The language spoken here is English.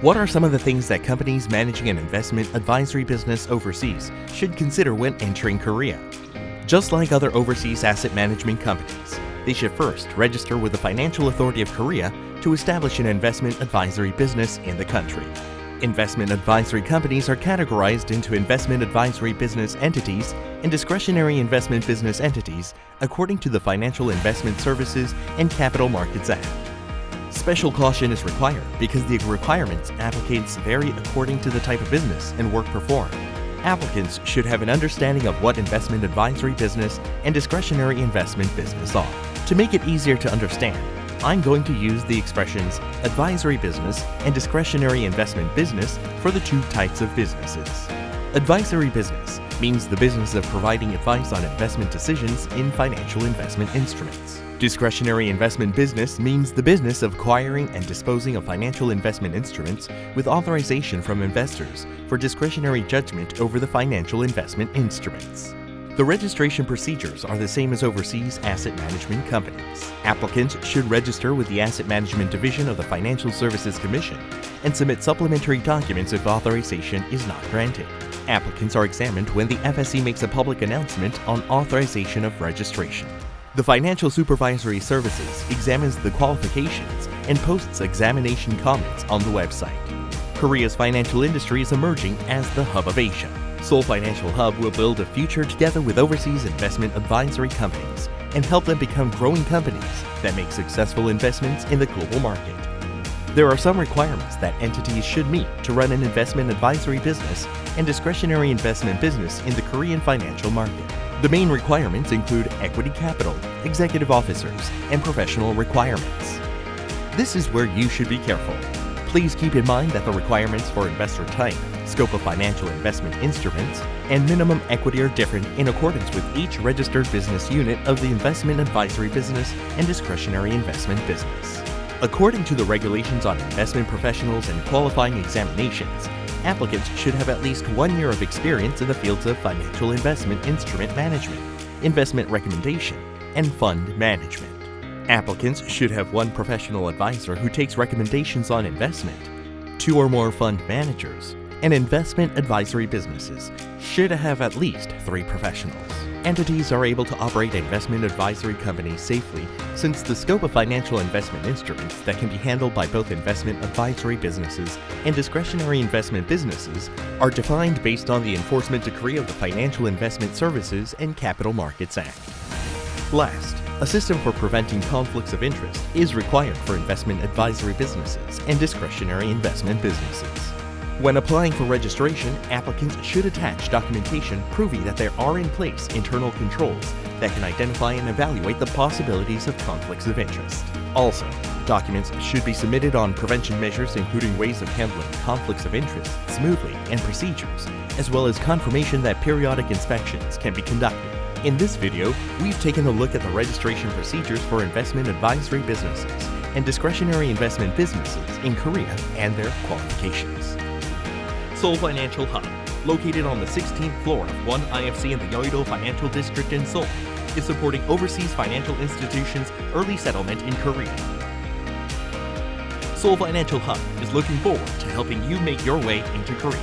What are some of the things that companies managing an investment advisory business overseas should consider when entering Korea? Just like other overseas asset management companies, they should first register with the Financial Authority of Korea to establish an investment advisory business in the country. Investment advisory companies are categorized into investment advisory business entities and discretionary investment business entities according to the Financial Investment Services and Capital Markets Act. Special caution is required because the requirements applicants vary according to the type of business and work performed. Applicants should have an understanding of what investment advisory business and discretionary investment business are. To make it easier to understand, I'm going to use the expressions advisory business and discretionary investment business for the two types of businesses. Advisory business means the business of providing advice on investment decisions in financial investment instruments. Discretionary investment business means the business of acquiring and disposing of financial investment instruments with authorization from investors for discretionary judgment over the financial investment instruments. The registration procedures are the same as overseas asset management companies. Applicants should register with the Asset Management Division of the Financial Services Commission and submit supplementary documents if authorization is not granted. Applicants are examined when the FSC makes a public announcement on authorization of registration. The Financial Supervisory Services examines the qualifications and posts examination comments on the website. Korea's financial industry is emerging as the hub of Asia. Seoul Financial Hub will build a future together with overseas investment advisory companies and help them become growing companies that make successful investments in the global market. There are some requirements that entities should meet to run an investment advisory business and discretionary investment business in the Korean financial market. The main requirements include equity capital, executive officers, and professional requirements. This is where you should be careful. Please keep in mind that the requirements for investor type, scope of financial investment instruments, and minimum equity are different in accordance with each registered business unit of the investment advisory business and discretionary investment business. According to the regulations on investment professionals and qualifying examinations, applicants should have at least 1 year of experience in the fields of financial investment instrument management, investment recommendation, and fund management. Applicants should have one professional advisor who takes recommendations on investment, 2 or more fund managers, and investment advisory businesses should have at least 3 professionals. Entities are able to operate investment advisory companies safely since the scope of financial investment instruments that can be handled by both investment advisory businesses and discretionary investment businesses are defined based on the enforcement decree of the Financial Investment Services and Capital Markets Act. Last, a system for preventing conflicts of interest is required for investment advisory businesses and discretionary investment businesses. When applying for registration, applicants should attach documentation proving that there are in place internal controls that can identify and evaluate the possibilities of conflicts of interest. Also, documents should be submitted on prevention measures including ways of handling conflicts of interest smoothly and procedures, as well as confirmation that periodic inspections can be conducted. In this video, we've taken a look at the registration procedures for investment advisory businesses and discretionary investment businesses in Korea and their qualifications. Seoul Financial Hub, located on the 16th floor of 1 IFC in the Yeouido Financial District in Seoul, is supporting overseas financial institutions' early settlement in Korea. Seoul Financial Hub is looking forward to helping you make your way into Korea.